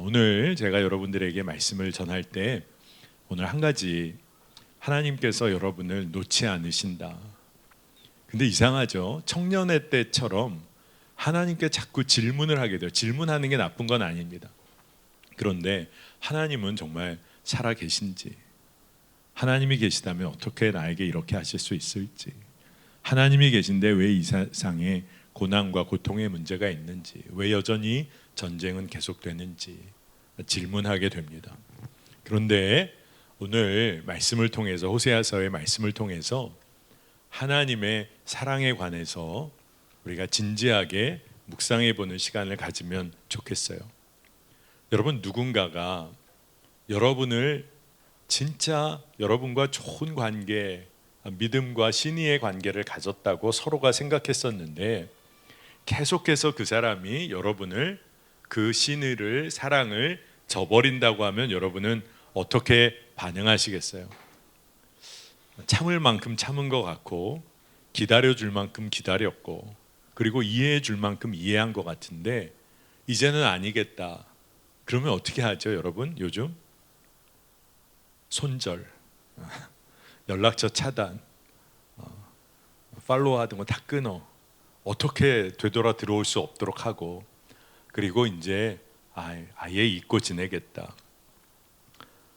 오늘 제가 여러분들에게 말씀을 전할 때 오늘 한 가지, 하나님께서 여러분을 놓지 않으신다. 근데 이상하죠? 청년의 때처럼 하나님께 자꾸 질문을 하게 돼요. 질문하는 게 나쁜 건 아닙니다. 그런데 하나님은 정말 살아 계신지, 하나님이 계시다면 어떻게 나에게 이렇게 하실 수 있을지, 하나님이 계신데 왜 이 세상에 고난과 고통의 문제가 있는지, 왜 여전히 전쟁은 계속되는지 질문하게 됩니다. 그런데 오늘 말씀을 통해서, 호세아서의 말씀을 통해서 하나님의 사랑에 관해서 우리가 진지하게 묵상해 보는 시간을 가지면 좋겠어요. 여러분, 누군가가 여러분을 진짜 여러분과 좋은 관계, 믿음과 신의의 관계를 가졌다고 서로가 생각했었는데 계속해서 그 사람이 여러분을, 그 신의를, 사랑을 저버린다고 하면 여러분은 어떻게 반응하시겠어요? 참을 만큼 참은 것 같고, 기다려줄 만큼 기다렸고, 그리고 이해해줄 만큼 이해한 것 같은데 이제는 아니겠다. 그러면 어떻게 하죠, 여러분? 요즘 손절, 연락처 차단, 팔로우 하던 거 다 끊어. 어떻게 되돌아 들어올 수 없도록 하고, 그리고 이제 아예 잊고 지내겠다.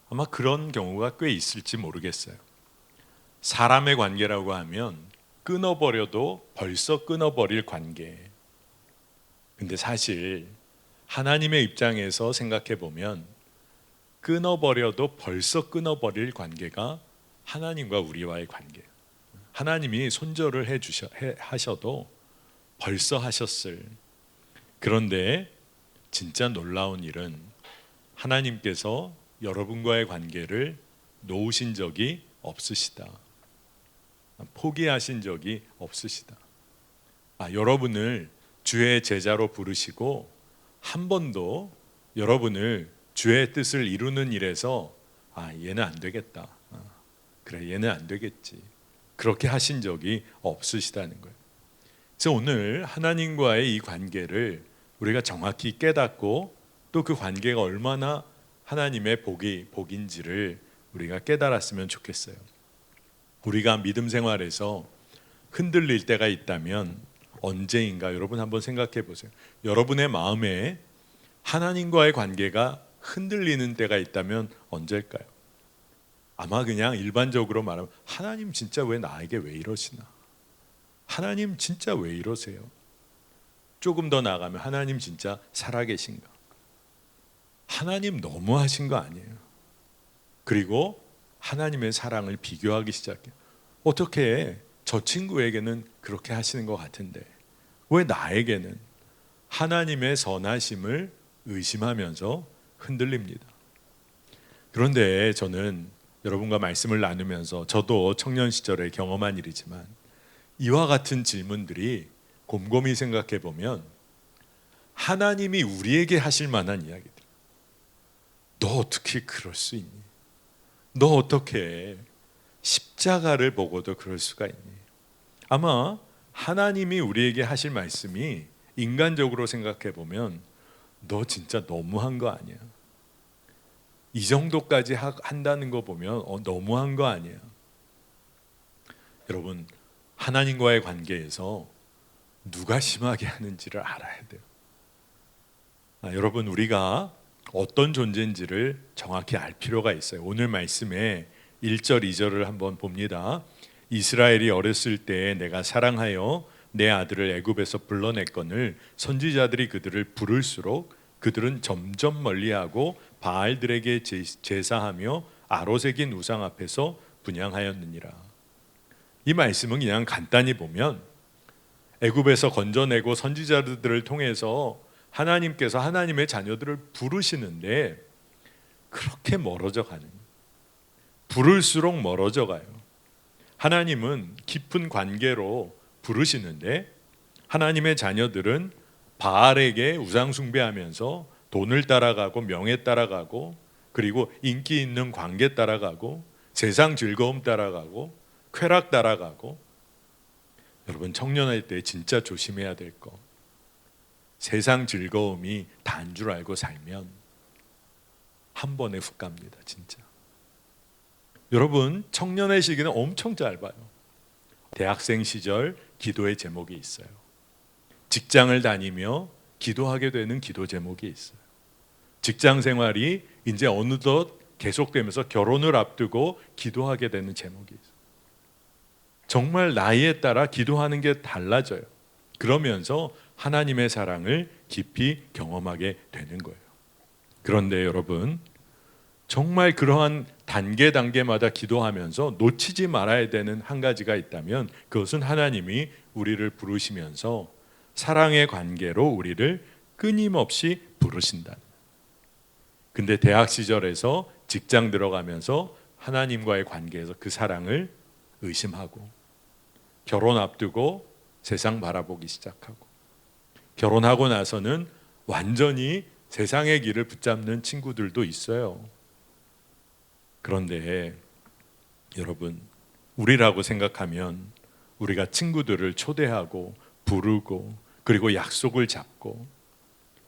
아마 그런 경우가 꽤 있을지 모르겠어요. 사람의 관계라고 하면 끊어버려도 벌써 끊어버릴 관계. 근데 사실 하나님의 입장에서 생각해 보면 끊어버려도 벌써 끊어버릴 관계가 하나님과 우리와의 관계. 하나님이 손절을 하셔도 벌써 하셨을. 그런데 진짜 놀라운 일은 하나님께서 여러분과의 관계를 놓으신 적이 없으시다. 포기하신 적이 없으시다. 여러분을 주의 제자로 부르시고 한 번도 여러분을 주의 뜻을 이루는 일에서 얘는 안 되겠다. 그래, 얘는 안 되겠지. 그렇게 하신 적이 없으시다는 거예요. 그래서 오늘 하나님과의 이 관계를 우리가 정확히 깨닫고 또 그 관계가 얼마나 하나님의 복인지를 우리가 깨달았으면 좋겠어요. 우리가 믿음 생활에서 흔들릴 때가 있다면 언제인가, 여러분 한번 생각해 보세요. 여러분의 마음에 하나님과의 관계가 흔들리는 때가 있다면 언제일까요? 아마 그냥 일반적으로 말하면 하나님 진짜 왜 나에게 왜 이러시나? 하나님 진짜 왜 이러세요? 조금 더 나아가면 하나님 진짜 살아계신가? 하나님 너무하신 거 아니에요? 그리고 하나님의 사랑을 비교하기 시작해요. 어떻게 저 친구에게는 그렇게 하시는 것 같은데 왜 나에게는? 하나님의 선하심을 의심하면서 흔들립니다. 그런데 저는 여러분과 말씀을 나누면서 저도 청년 시절에 경험한 일이지만 이와 같은 질문들이 곰곰이 생각해 보면 하나님이 우리에게 하실 만한 이야기들. 너 어떻게 그럴 수 있니? 너 어떻게 십자가를 보고도 그럴 수가 있니? 아마 하나님이 우리에게 하실 말씀이 인간적으로 생각해 보면 너 진짜 너무한 거 아니야? 이 정도까지 한다는 거 보면 너무한 거 아니야? 여러분, 하나님과의 관계에서 누가 심하게 하는지를 알아야 돼요. 여러분, 우리가 어떤 존재인지를 정확히 알 필요가 있어요. 오늘 말씀에 1절, 2절을 한번 봅니다. 이스라엘이 어렸을 때 내가 사랑하여 내 아들을 애굽에서 불러냈거늘 선지자들이 그들을 부를수록 그들은 점점 멀리하고 바알들에게 제사하며 아로새긴 우상 앞에서 분향하였느니라. 이 말씀은 그냥 간단히 보면 애굽에서 건져내고 선지자들을 통해서 하나님께서 하나님의 자녀들을 부르시는데 그렇게 멀어져 가는, 부를수록 멀어져 가요. 하나님은 깊은 관계로 부르시는데 하나님의 자녀들은 바알에게 우상 숭배하면서 돈을 따라가고 명예 따라가고 그리고 인기 있는 관계 따라가고 세상 즐거움 따라가고 쾌락 따라가고. 여러분, 청년할 때 진짜 조심해야 될 거, 세상 즐거움이 다인 줄 알고 살면 한 번에 훅 갑니다. 진짜. 여러분, 청년의 시기는 엄청 짧아요. 대학생 시절 기도의 제목이 있어요. 직장을 다니며 기도하게 되는 기도 제목이 있어요. 직장 생활이 이제 어느덧 계속되면서 결혼을 앞두고 기도하게 되는 제목이 있어요. 정말 나이에 따라 기도하는 게 달라져요. 그러면서 하나님의 사랑을 깊이 경험하게 되는 거예요. 그런데 여러분, 정말 그러한 단계마다 기도하면서 놓치지 말아야 되는 한 가지가 있다면 그것은 하나님이 우리를 부르시면서 사랑의 관계로 우리를 끊임없이 부르신다. 근데 대학 시절에서 직장 들어가면서 하나님과의 관계에서 그 사랑을 의심하고, 결혼 앞두고 세상 바라보기 시작하고, 결혼하고 나서는 완전히 세상의 길을 붙잡는 친구들도 있어요. 그런데 여러분, 우리라고 생각하면 우리가 친구들을 초대하고 부르고 그리고 약속을 잡고,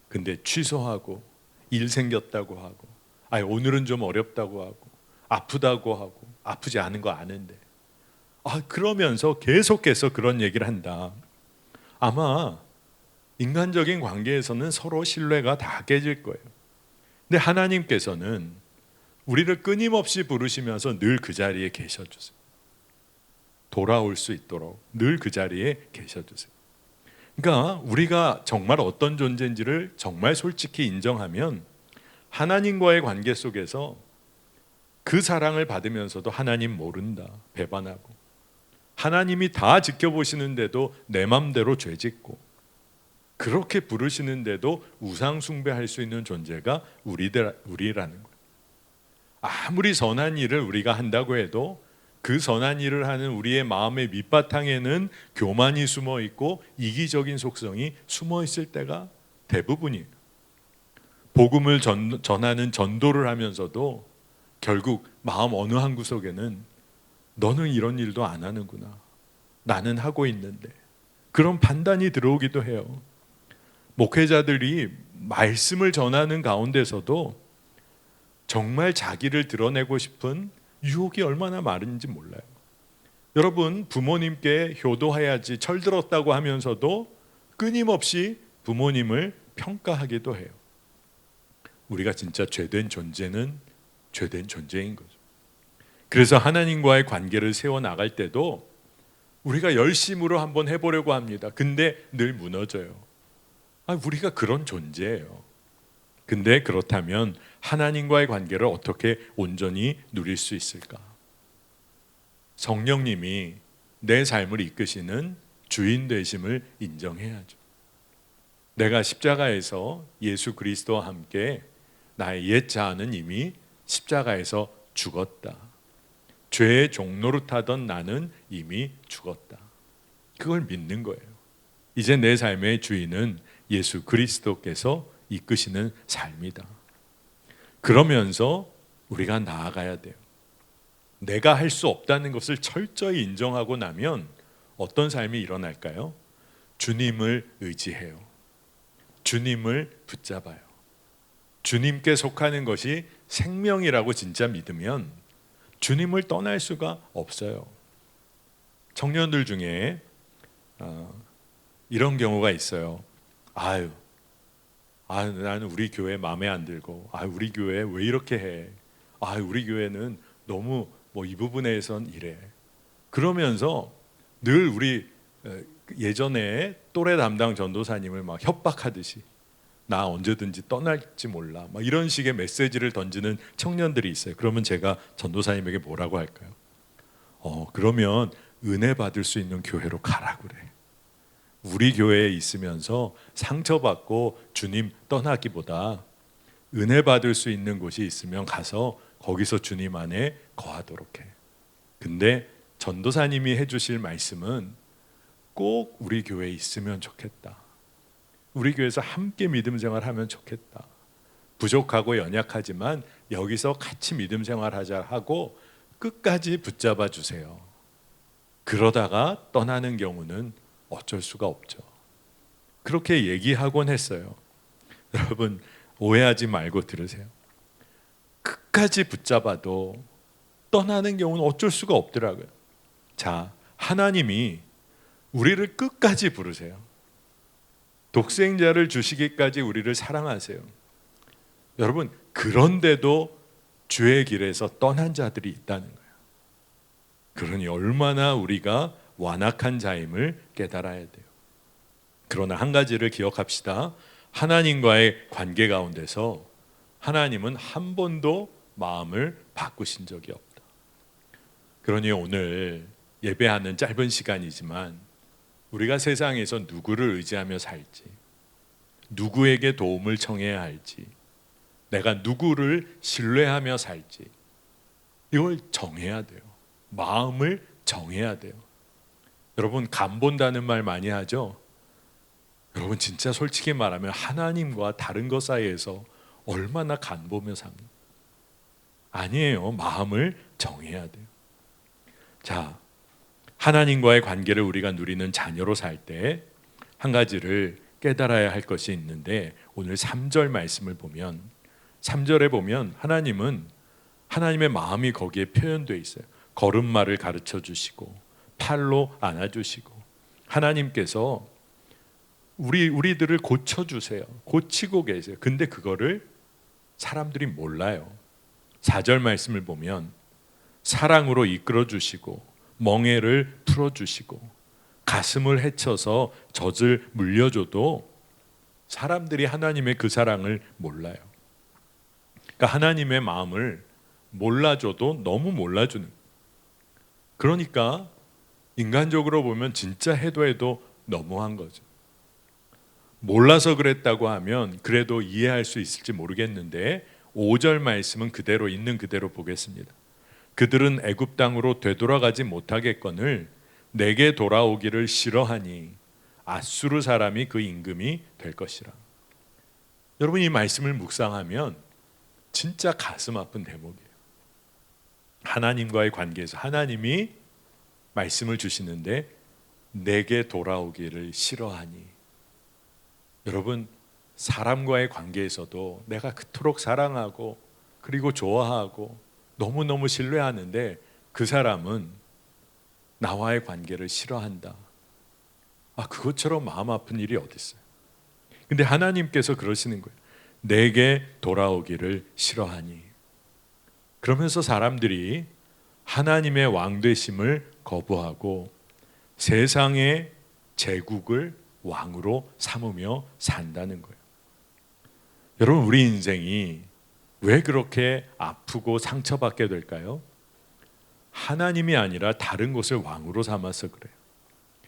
근데 취소하고 일 생겼다고 하고, 오늘은 좀 어렵다고 하고 아프다고 하고 아프지 않은 거 아는데 그러면서 계속해서 그런 얘기를 한다. 아마 인간적인 관계에서는 서로 신뢰가 다 깨질 거예요. 근데 하나님께서는 우리를 끊임없이 부르시면서 늘 그 자리에 계셔주세요. 돌아올 수 있도록 늘 그 자리에 계셔주세요. 그러니까 우리가 정말 어떤 존재인지를 정말 솔직히 인정하면 하나님과의 관계 속에서 그 사랑을 받으면서도 하나님 모른다, 배반하고, 하나님이 다 지켜보시는데도 내 맘대로 죄짓고, 그렇게 부르시는데도 우상 숭배할 수 있는 존재가 우리라는 거예요. 아무리 선한 일을 우리가 한다고 해도 그 선한 일을 하는 우리의 마음의 밑바탕에는 교만이 숨어 있고 이기적인 속성이 숨어 있을 때가 대부분이에요. 복음을 전하는 전도를 하면서도 결국 마음 어느 한 구석에는 너는 이런 일도 안 하는구나, 나는 하고 있는데, 그런 판단이 들어오기도 해요. 목회자들이 말씀을 전하는 가운데서도 정말 자기를 드러내고 싶은 유혹이 얼마나 많은지 몰라요. 여러분, 부모님께 효도해야지 철들었다고 하면서도 끊임없이 부모님을 평가하기도 해요. 우리가 진짜 죄된 존재는 죄된 존재인 거죠. 그래서 하나님과의 관계를 세워나갈 때도 우리가 열심으로 한번 해보려고 합니다. 근데 늘 무너져요. 우리가 그런 존재예요. 근데 그렇다면 하나님과의 관계를 어떻게 온전히 누릴 수 있을까? 성령님이 내 삶을 이끄시는 주인 되심을 인정해야죠. 내가 십자가에서 예수 그리스도와 함께 나의 옛 자아는 이미 십자가에서 죽었다. 죄의 종노릇하던 나는 이미 죽었다. 그걸 믿는 거예요. 이제 내 삶의 주인은 예수 그리스도께서 이끄시는 삶이다. 그러면서 우리가 나아가야 돼요. 내가 할 수 없다는 것을 철저히 인정하고 나면 어떤 삶이 일어날까요? 주님을 의지해요. 주님을 붙잡아요. 주님께 속하는 것이 생명이라고 진짜 믿으면 주님을 떠날 수가 없어요. 청년들 중에 이런 경우가 있어요. 나는 우리 교회 마음에 안 들고, 우리 교회 왜 이렇게 해? 우리 교회는 너무 이 부분에선 이래. 그러면서 늘 우리 예전에 또래 담당 전도사님을 막 협박하듯이 나 언제든지 떠날지 몰라, 이런 식의 메시지를 던지는 청년들이 있어요. 그러면 제가 전도사님에게 뭐라고 할까요? 그러면 은혜 받을 수 있는 교회로 가라 그래. 우리 교회에 있으면서 상처받고 주님 떠나기보다 은혜 받을 수 있는 곳이 있으면 가서 거기서 주님 안에 거하도록 해. 근데 전도사님이 해주실 말씀은 꼭 우리 교회에 있으면 좋겠다. 우리 교회에서 함께 믿음 생활하면 좋겠다. 부족하고 연약하지만 여기서 같이 믿음 생활하자 하고 끝까지 붙잡아 주세요. 그러다가 떠나는 경우는 어쩔 수가 없죠. 그렇게 얘기하곤 했어요. 여러분, 오해하지 말고 들으세요. 끝까지 붙잡아도 떠나는 경우는 어쩔 수가 없더라고요. 자, 하나님이 우리를 끝까지 부르세요. 독생자를 주시기까지 우리를 사랑하세요. 여러분, 그런데도 주의 길에서 떠난 자들이 있다는 거예요. 그러니 얼마나 우리가 완악한 자임을 깨달아야 돼요. 그러나 한 가지를 기억합시다. 하나님과의 관계 가운데서 하나님은 한 번도 마음을 바꾸신 적이 없다. 그러니 오늘 예배하는 짧은 시간이지만 우리가 세상에서 누구를 의지하며 살지, 누구에게 도움을 청해야 할지, 내가 누구를 신뢰하며 살지, 이걸 정해야 돼요. 마음을 정해야 돼요. 여러분, 간 본다는 말 많이 하죠? 여러분, 진짜 솔직히 말하면 하나님과 다른 것 사이에서 얼마나 간 보며 삽니까? 아니에요. 마음을 정해야 돼요. 자, 하나님과의 관계를 우리가 누리는 자녀로 살 때 한 가지를 깨달아야 할 것이 있는데, 오늘 3절 말씀을 보면, 3절에 보면 하나님은 하나님의 마음이 거기에 표현되어 있어요. 걸음마를 가르쳐 주시고 팔로 안아주시고, 하나님께서 우리들을 고쳐주세요. 고치고 계세요. 근데 그거를 사람들이 몰라요. 4절 말씀을 보면 사랑으로 이끌어 주시고 멍에를 풀어주시고 가슴을 헤쳐서 젖을 물려줘도 사람들이 하나님의 그 사랑을 몰라요. 그러니까 하나님의 마음을 몰라줘도 너무 몰라주는. 그러니까 인간적으로 보면 진짜 해도 너무한 거죠. 몰라서 그랬다고 하면 그래도 이해할 수 있을지 모르겠는데 5절 말씀은 그대로 있는 그대로 보겠습니다. 그들은 애굽 땅으로 되돌아가지 못하겠거늘 내게 돌아오기를 싫어하니 아수르 사람이 그 임금이 될 것이라. 여러분, 이 말씀을 묵상하면 진짜 가슴 아픈 대목이에요. 하나님과의 관계에서 하나님이 말씀을 주시는데 내게 돌아오기를 싫어하니. 여러분, 사람과의 관계에서도 내가 그토록 사랑하고 그리고 좋아하고 너무너무 신뢰하는데 그 사람은 나와의 관계를 싫어한다. 그것처럼 마음 아픈 일이 어디 있어요? 근데 하나님께서 그러시는 거예요. 내게 돌아오기를 싫어하니. 그러면서 사람들이 하나님의 왕되심을 거부하고 세상의 제국을 왕으로 삼으며 산다는 거예요. 여러분, 우리 인생이 왜 그렇게 아프고 상처받게 될까요? 하나님이 아니라 다른 것을 왕으로 삼아서 그래요.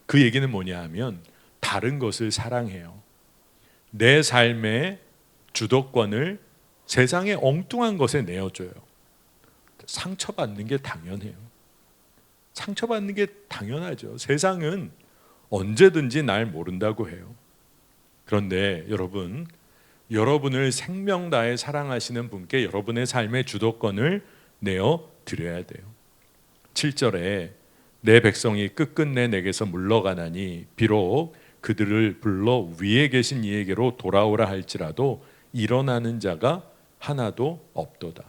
그 얘기는 뭐냐 하면 다른 것을 사랑해요. 내 삶의 주도권을 세상의 엉뚱한 것에 내어줘요. 상처받는 게 당연해요. 상처받는 게 당연하죠. 세상은 언제든지 날 모른다고 해요. 그런데 여러분을 생명 다해 사랑하시는 분께 여러분의 삶의 주도권을 내어 드려야 돼요. 7절에 내 백성이 끝끝내 내게서 물러가나니 비록 그들을 불러 위에 계신 이에게로 돌아오라 할지라도 일어나는 자가 하나도 없도다.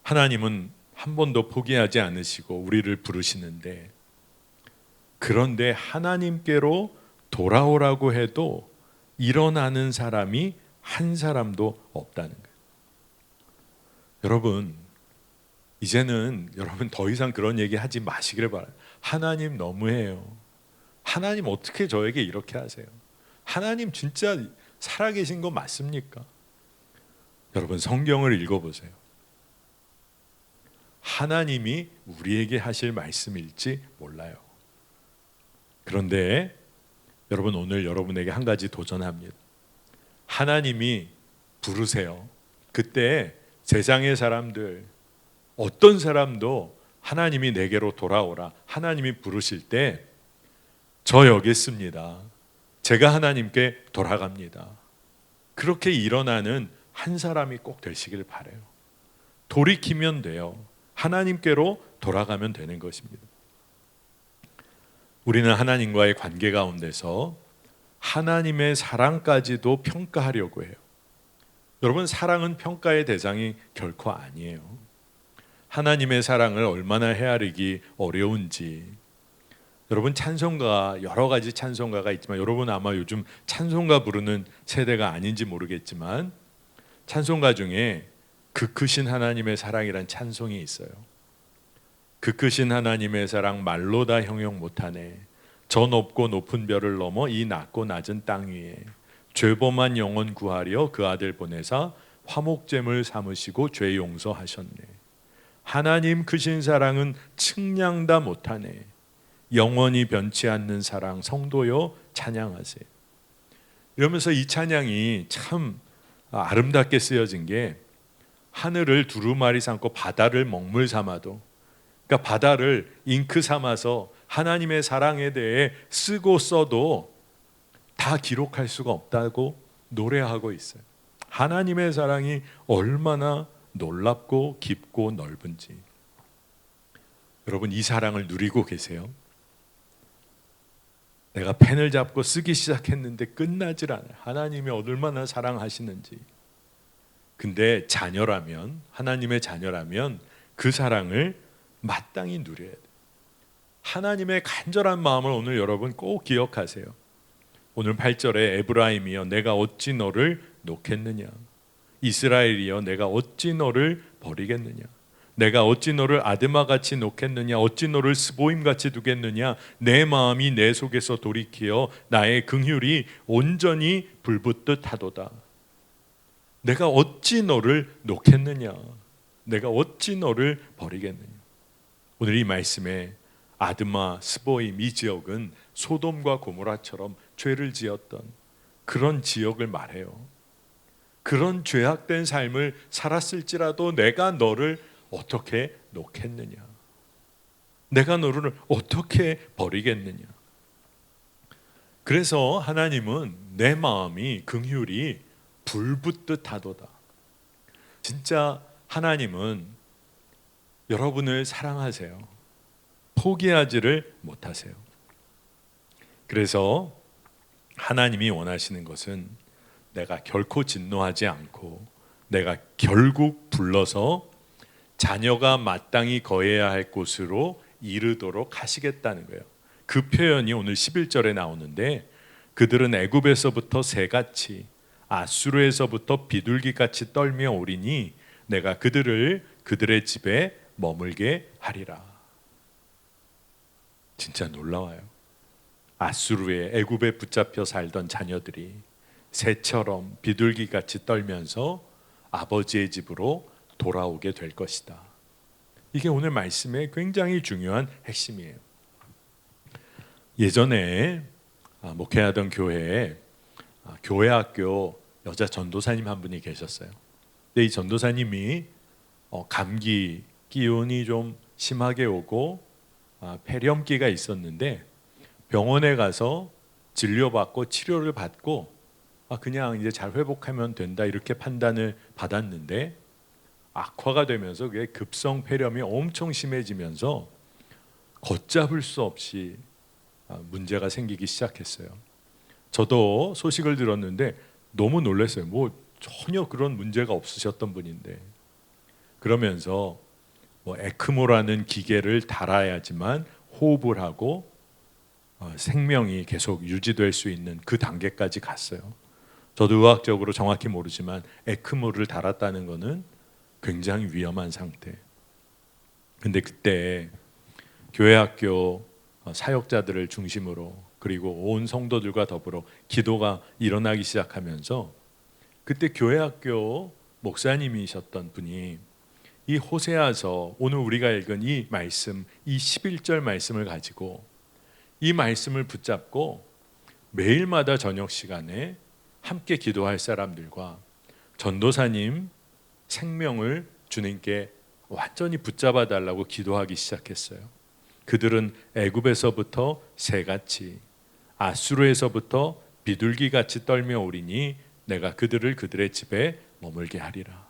하나님은 한 번도 포기하지 않으시고 우리를 부르시는데, 그런데 하나님께로 돌아오라고 해도 일어나는 사람이 한 사람도 없다는 거예요. 여러분, 이제는 여러분 더 이상 그런 얘기 하지 마시기를 바라요. 하나님 너무해요. 하나님 어떻게 저에게 이렇게 하세요? 하나님 진짜 살아계신 거 맞습니까? 여러분, 성경을 읽어보세요. 하나님이 우리에게 하실 말씀일지 몰라요. 그런데 여러분, 오늘 여러분에게 한 가지 도전합니다. 하나님이 부르세요. 그때 세상의 사람들, 어떤 사람도 하나님이 내게로 돌아오라, 하나님이 부르실 때 저 여기 있습니다, 제가 하나님께 돌아갑니다, 그렇게 일어나는 한 사람이 꼭 되시길 바라요. 돌이키면 돼요. 하나님께로 돌아가면 되는 것입니다. 우리는 하나님과의 관계 가운데서 하나님의 사랑까지도 평가하려고 해요. 여러분, 사랑은 평가의 대상이 결코 아니에요. 하나님의 사랑을 얼마나 헤아리기 어려운지. 여러분, 찬송가, 여러 가지 찬송가가 있지만 여러분 아마 요즘 찬송가 부르는 세대가 아닌지 모르겠지만 찬송가 중에 그 크신 하나님의 사랑이란 찬송이 있어요. 그 크신 하나님의 사랑 말로 다 형용 못하네. 저 높고 높은 별을 넘어 이 낮고 낮은 땅 위에 죄범한 영혼 구하려 그 아들 보내사 화목제물 삼으시고 죄 용서하셨네. 하나님 크신 사랑은 측량다 못하네. 영원히 변치 않는 사랑 성도여 찬양하세요. 이러면서 이 찬양이 참 아름답게 쓰여진 게 하늘을 두루마리 삼고 바다를 먹물 삼아도, 그러니까 바다를 잉크 삼아서 하나님의 사랑에 대해 쓰고 써도 다 기록할 수가 없다고 노래하고 있어요. 하나님의 사랑이 얼마나 놀랍고 깊고 넓은지. 여러분, 이 사랑을 누리고 계세요? 내가 펜을 잡고 쓰기 시작했는데 끝나질 않아요. 하나님이 얼마나 사랑하시는지. 근데 자녀라면, 하나님의 자녀라면 그 사랑을 마땅히 누려야 돼요. 하나님의 간절한 마음을 오늘 여러분 꼭 기억하세요. 오늘 8절에 에브라임이여 내가 어찌 너를 놓겠느냐, 이스라엘이여 내가 어찌 너를 버리겠느냐, 내가 어찌 너를 아드마같이 놓겠느냐, 어찌 너를 스보임같이 두겠느냐, 내 마음이 내 속에서 돌이키어 나의 긍휼이 온전히 불붙듯 하도다. 내가 어찌 너를 놓겠느냐, 내가 어찌 너를 버리겠느냐. 오늘 이 말씀에 아드마, 스보임 이 지역은 소돔과 고모라처럼 죄를 지었던 그런 지역을 말해요. 그런 죄악된 삶을 살았을지라도 내가 너를 어떻게 놓겠느냐, 내가 너를 어떻게 버리겠느냐. 그래서 하나님은 내 마음이 긍휼이 불붙듯 하도다. 진짜 하나님은 여러분을 사랑하세요. 포기하지를 못하세요. 그래서 하나님이 원하시는 것은 내가 결코 진노하지 않고 내가 결국 불러서 자녀가 마땅히 거해야 할 곳으로 이르도록 하시겠다는 거예요. 그 표현이 오늘 11절에 나오는데, 그들은 애굽에서부터 새같이 아수르에서부터 비둘기같이 떨며 오리니 내가 그들을 그들의 집에 머물게 하리라. 진짜 놀라워요. 아수르에, 애굽에 붙잡혀 살던 자녀들이 새처럼 비둘기같이 떨면서 아버지의 집으로 돌아오게 될 것이다. 이게 오늘 말씀의 굉장히 중요한 핵심이에요. 예전에 목회하던 교회에 교회학교 여자 전도사님 한 분이 계셨어요. 근데 이 전도사님이 감기 기운이 좀 심하게 오고 폐렴기가 있었는데 병원에 가서 진료받고 치료를 받고 그냥 이제 잘 회복하면 된다 이렇게 판단을 받았는데, 악화가 되면서 그게 급성 폐렴이 엄청 심해지면서 걷잡을 수 없이 문제가 생기기 시작했어요. 저도 소식을 들었는데 너무 놀랐어요. 뭐 전혀 그런 문제가 없으셨던 분인데, 그러면서 에크모라는 기계를 달아야지만 호흡을 하고 생명이 계속 유지될 수 있는 그 단계까지 갔어요. 저도 의학적으로 정확히 모르지만 에크모를 달았다는 것은 굉장히 위험한 상태. 근데 그때 교회학교 사역자들을 중심으로 그리고 온 성도들과 더불어 기도가 일어나기 시작하면서, 그때 교회학교 목사님이셨던 분이 이 호세아서, 오늘 우리가 읽은 이 말씀, 이 11절 말씀을 가지고 이 말씀을 붙잡고 매일마다 저녁 시간에 함께 기도할 사람들과 전도사님 생명을 주님께 완전히 붙잡아 달라고 기도하기 시작했어요. 그들은 애굽에서부터 새같이 아수르에서부터 비둘기같이 떨며 오리니 내가 그들을 그들의 집에 머물게 하리라.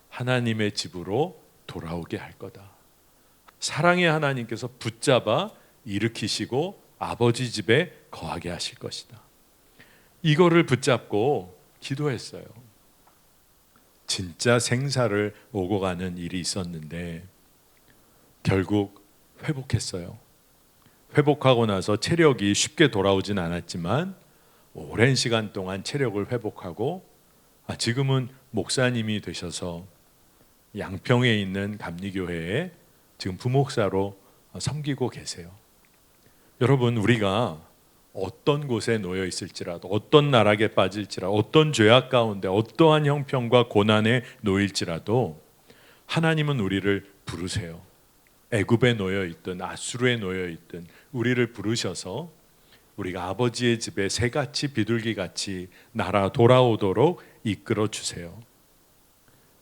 하나님의 집으로 돌아오게 할 거다. 사랑의 하나님께서 붙잡아 일으키시고 아버지 집에 거하게 하실 것이다. 이거를 붙잡고 기도했어요. 진짜 생사를 오고 가는 일이 있었는데 결국 회복했어요. 회복하고 나서 체력이 쉽게 돌아오진 않았지만 오랜 시간 동안 체력을 회복하고 지금은 목사님이 되셔서 양평에 있는 감리교회에 지금 부목사로 섬기고 계세요. 여러분, 우리가 어떤 곳에 놓여 있을지라도, 어떤 나락에 빠질지라도, 어떤 죄악 가운데 어떠한 형편과 고난에 놓일지라도 하나님은 우리를 부르세요. 애굽에 놓여 있든 아수르에 놓여 있든 우리를 부르셔서 우리가 아버지의 집에 새같이 비둘기같이 날아 돌아오도록 이끌어 주세요.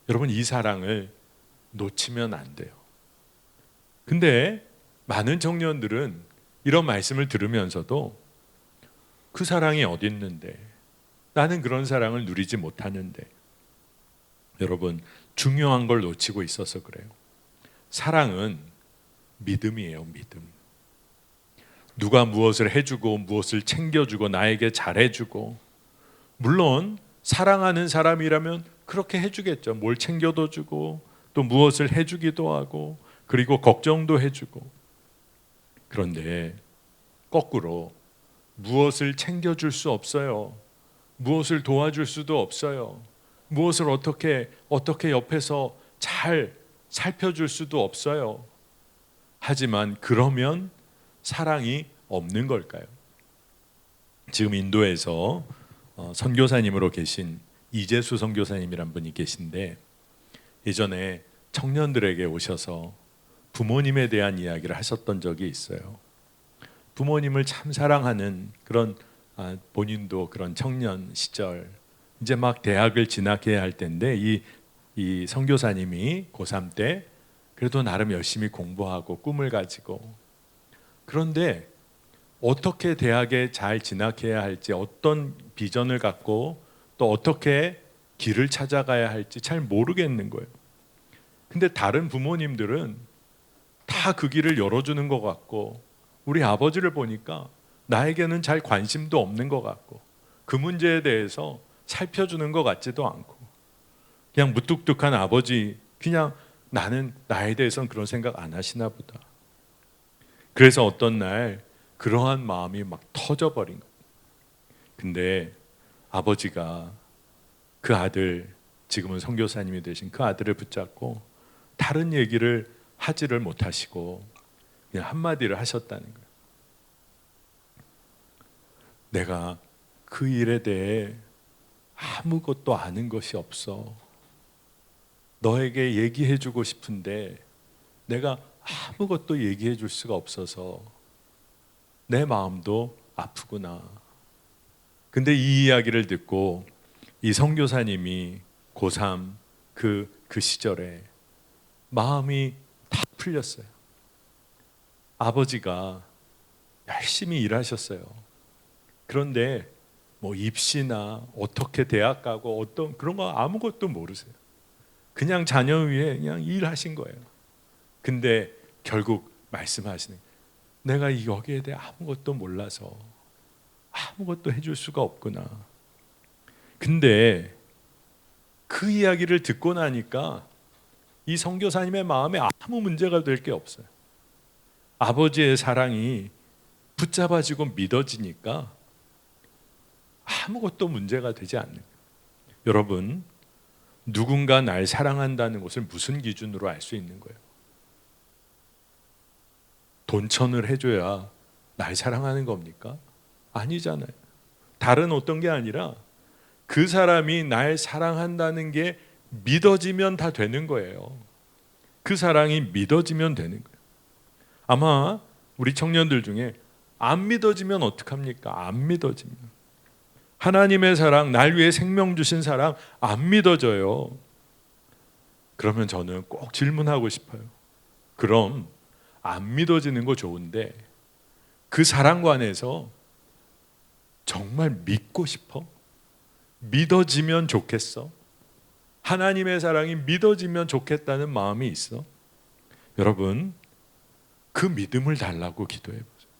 여러분, 이 사랑을 놓치면 안 돼요. 근데 많은 청년들은 이런 말씀을 들으면서도 그 사랑이 어디 있는데, 나는 그런 사랑을 누리지 못하는데. 여러분, 중요한 걸 놓치고 있어서 그래요. 사랑은 믿음이에요. 믿음. 누가 무엇을 해주고 무엇을 챙겨주고 나에게 잘해주고, 물론 사랑하는 사람이라면 그렇게 해주겠죠. 뭘 챙겨도 주고 또 무엇을 해주기도 하고 그리고 걱정도 해주고. 그런데 거꾸로 무엇을 챙겨줄 수 없어요. 무엇을 도와줄 수도 없어요. 무엇을 어떻게 옆에서 잘 살펴줄 수도 없어요. 하지만 그러면 사랑이 없는 걸까요? 지금 인도에서 선교사님으로 계신 이재수 선교사님이란 분이 계신데, 예전에 청년들에게 오셔서 부모님에 대한 이야기를 하셨던 적이 있어요. 부모님을 참 사랑하는 그런, 본인도 그런 청년 시절, 이제 막 대학을 진학해야 할 때인데 이 선교사님이 고3 때 그래도 나름 열심히 공부하고 꿈을 가지고, 그런데 어떻게 대학에 잘 진학해야 할지, 어떤 비전을 갖고 또 어떻게 길을 찾아가야 할지 잘 모르겠는 거예요. 근데 다른 부모님들은 다 그 길을 열어주는 것 같고, 우리 아버지를 보니까 나에게는 잘 관심도 없는 것 같고, 그 문제에 대해서 살펴주는 것 같지도 않고, 그냥 무뚝뚝한 아버지, 그냥 나는 나에 대해서는 그런 생각 안 하시나 보다. 그래서 어떤 날 그러한 마음이 막 터져버린 거예요. 근데 아버지가 그 아들, 지금은 선교사님이 되신 그 아들을 붙잡고 다른 얘기를 하지를 못하시고 그냥 한마디를 하셨다는 거예요. 내가 그 일에 대해 아무것도 아는 것이 없어. 너에게 얘기해주고 싶은데 내가 아무것도 얘기해 줄 수가 없어서 내 마음도 아프구나. 근데 이 이야기를 듣고 이 선교사님이 고3 그 시절에 마음이 다 풀렸어요. 아버지가 열심히 일하셨어요. 그런데 뭐 입시나 어떻게 대학 가고 어떤 그런 거 아무것도 모르세요. 그냥 자녀 위해 그냥 일하신 거예요. 근데 결국 말씀하시는, 내가 여기에 대해 아무것도 몰라서 아무것도 해줄 수가 없구나. 근데 그 이야기를 듣고 나니까 이 선교사님의 마음에 아무 문제가 될 게 없어요. 아버지의 사랑이 붙잡아지고 믿어지니까 아무것도 문제가 되지 않는 거예요. 여러분, 누군가 날 사랑한다는 것을 무슨 기준으로 알 수 있는 거예요? 돈천을 해줘야 날 사랑하는 겁니까? 아니잖아요. 다른 어떤 게 아니라 그 사람이 날 사랑한다는 게 믿어지면 다 되는 거예요. 그 사랑이 믿어지면 되는 거예요. 아마 우리 청년들 중에 안 믿어지면 어떡합니까? 안 믿어지면. 하나님의 사랑, 날 위해 생명 주신 사랑 안 믿어져요. 그러면 저는 꼭 질문하고 싶어요. 그럼 안 믿어지는 거 좋은데 그 사랑관에서 정말 믿고 싶어? 믿어지면 좋겠어? 하나님의 사랑이 믿어지면 좋겠다는 마음이 있어? 여러분, 그 믿음을 달라고 기도해 보세요.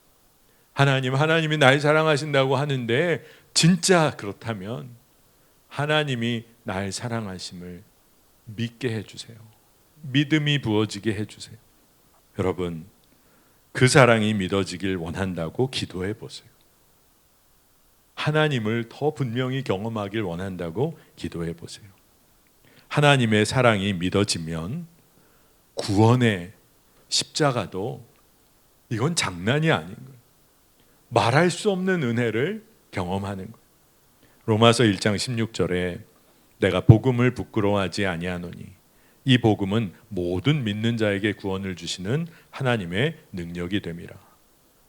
하나님이 날 사랑하신다고 하는데 진짜 그렇다면 하나님이 날 사랑하심을 믿게 해주세요. 믿음이 부어지게 해주세요. 여러분, 그 사랑이 믿어지길 원한다고 기도해 보세요. 하나님을 더 분명히 경험하길 원한다고 기도해 보세요. 하나님의 사랑이 믿어지면 구원의 십자가도 이건 장난이 아닌 거예요. 말할 수 없는 은혜를 경험하는 거예요. 로마서 1장 16절에 내가 복음을 부끄러워하지 아니하노니 이 복음은 모든 믿는 자에게 구원을 주시는 하나님의 능력이 됨이라.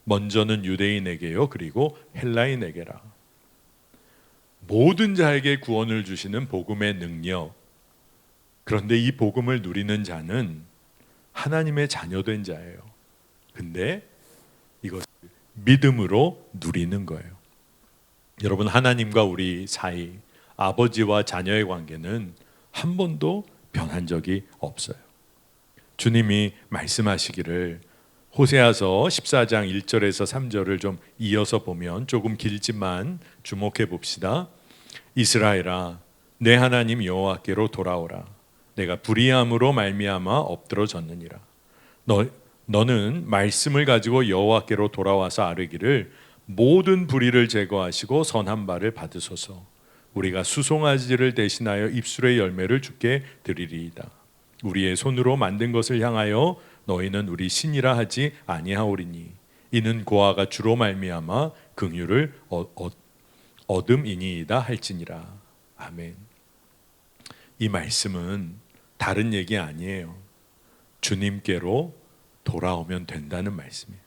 먼저는 유대인에게요 그리고 헬라인에게라. 모든 자에게 구원을 주시는 복음의 능력. 그런데 이 복음을 누리는 자는 하나님의 자녀된 자예요. 근데 이것을 믿음으로 누리는 거예요. 여러분, 하나님과 우리 사이, 아버지와 자녀의 관계는 한 번도 변한 적이 없어요. 주님이 말씀하시기를 호세아서 14장 1절에서 3절을 좀 이어서 보면 조금 길지만 주목해 봅시다. 이스라엘아, 내 하나님 여호와께로 돌아오라. 내가 불의함으로 말미암아 엎드러졌느니라. 너는 말씀을 가지고 여호와께로 돌아와서 아뢰기를 모든 불의를 제거하시고 선한 바를 받으소서. 우리가 수송아지를 대신하여 입술의 열매를 주께 드리리이다. 우리의 손으로 만든 것을 향하여 너희는 우리 신이라 하지 아니하오리니 이는 고아가 주로 말미암아 긍휼을 얻음이니이다 할지니라. 아멘. 이 말씀은 다른 얘기 아니에요. 주님께로 돌아오면 된다는 말씀이에요.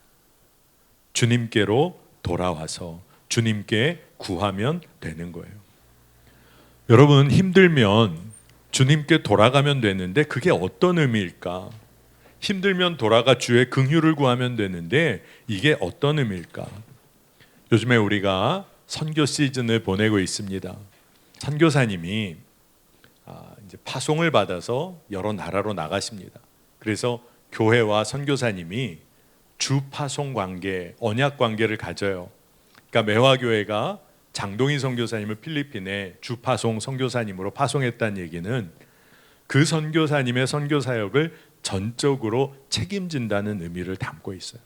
주님께로 돌아와서 주님께 구하면 되는 거예요. 여러분, 힘들면 주님께 돌아가면 되는데 그게 어떤 의미일까? 힘들면 돌아가 주의 긍휼을 구하면 되는데 이게 어떤 의미일까? 요즘에 우리가 선교 시즌을 보내고 있습니다. 선교사님이 이제 파송을 받아서 여러 나라로 나가십니다. 그래서 교회와 선교사님이 주파송 관계, 언약 관계를 가져요. 그러니까 매화교회가 장동희 선교사님을 필리핀에 주파송 선교사님으로 파송했다는 얘기는 그 선교사님의 선교 사역을 전적으로 책임진다는 의미를 담고 있어요.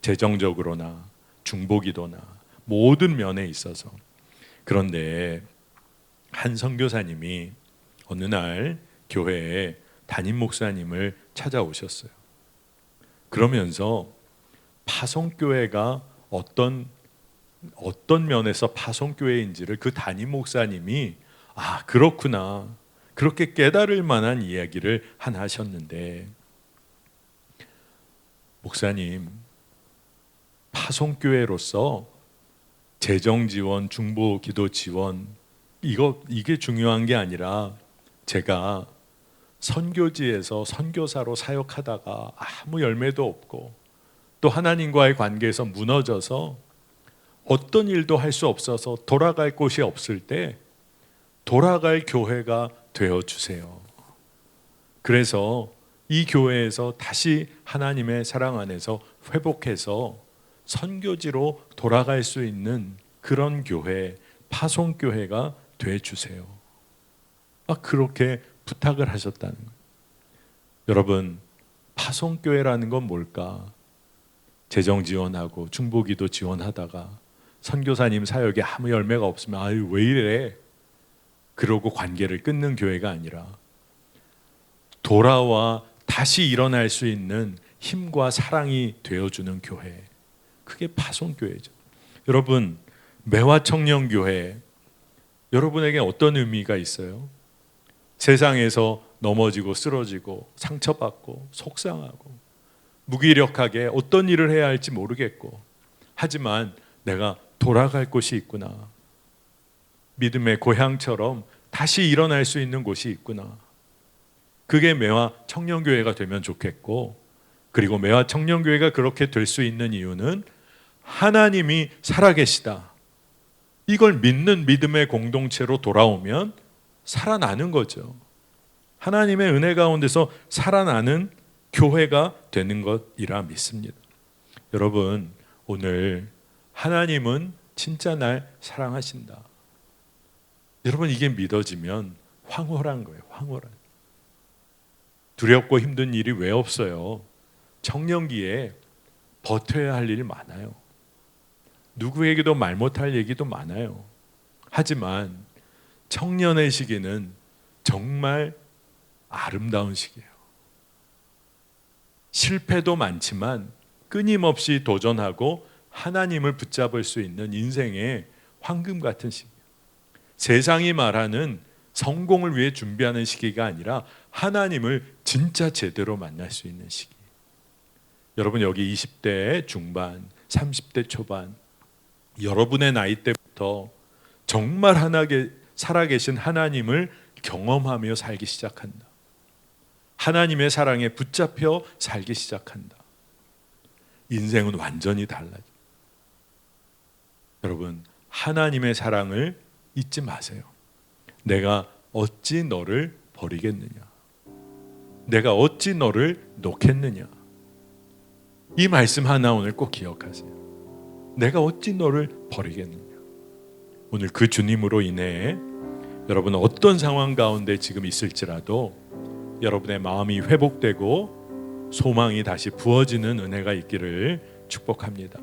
재정적으로나 중보기도나 모든 면에 있어서. 그런데 한 선교사님이 어느 날 교회에 담임 목사님을 찾아오셨어요. 그러면서 파송교회가 어떤 면에서 파송교회인지를 그 담임 목사님이 그렇구나, 그렇게 깨달을 만한 이야기를 하셨는데, 목사님, 파송교회로서 재정 지원, 중보 기도 지원 이게 중요한 게 아니라 제가 선교지에서 선교사로 사역하다가 아무 열매도 없고 또 하나님과의 관계에서 무너져서 어떤 일도 할 수 없어서 돌아갈 곳이 없을 때 돌아갈 교회가 되어주세요. 그래서 이 교회에서 다시 하나님의 사랑 안에서 회복해서 선교지로 돌아갈 수 있는 그런 교회, 파송교회가 되어주세요. 그렇게 부탁을 하셨다는 거예요. 여러분, 파송교회라는 건 뭘까? 재정 지원하고 중보기도 지원하다가 선교사님 사역에 아무 열매가 없으면 왜 이래? 그러고 관계를 끊는 교회가 아니라 돌아와 다시 일어날 수 있는 힘과 사랑이 되어주는 교회, 그게 파송교회죠. 여러분, 매화청년교회, 여러분에게 어떤 의미가 있어요? 세상에서 넘어지고 쓰러지고 상처받고 속상하고 무기력하게 어떤 일을 해야 할지 모르겠고, 하지만 내가 돌아갈 곳이 있구나, 믿음의 고향처럼 다시 일어날 수 있는 곳이 있구나, 그게 매화 청년교회가 되면 좋겠고, 그리고 매화 청년교회가 그렇게 될 수 있는 이유는 하나님이 살아계시다, 이걸 믿는 믿음의 공동체로 돌아오면 살아나는 거죠. 하나님의 은혜 가운데서 살아나는 교회가 되는 것이라 믿습니다. 여러분, 오늘 하나님은 진짜 날 사랑하신다, 여러분, 이게 믿어지면 황홀한 거예요. 황홀한. 두렵고 힘든 일이 왜 없어요? 청년기에 버텨야 할 일이 많아요. 누구에게도 말 못할 얘기도 많아요. 하지만 청년의 시기는 정말 아름다운 시기예요. 실패도 많지만 끊임없이 도전하고 하나님을 붙잡을 수 있는 인생의 황금 같은 시기. 세상이 말하는 성공을 위해 준비하는 시기가 아니라 하나님을 진짜 제대로 만날 수 있는 시기. 여러분 여기 20대 중반, 30대 초반 여러분의 나이 때부터 정말 살아계신 하나님을 경험하며 살기 시작한다. 하나님의 사랑에 붙잡혀 살기 시작한다. 인생은 완전히 달라져. 여러분, 하나님의 사랑을 잊지 마세요. 내가 어찌 너를 버리겠느냐? 내가 어찌 너를 놓겠느냐? 이 말씀 하나 오늘 꼭 기억하세요. 내가 어찌 너를 버리겠느냐? 오늘 그 주님으로 인해 여러분 어떤 상황 가운데 지금 있을지라도 여러분의 마음이 회복되고 소망이 다시 부어지는 은혜가 있기를 축복합니다.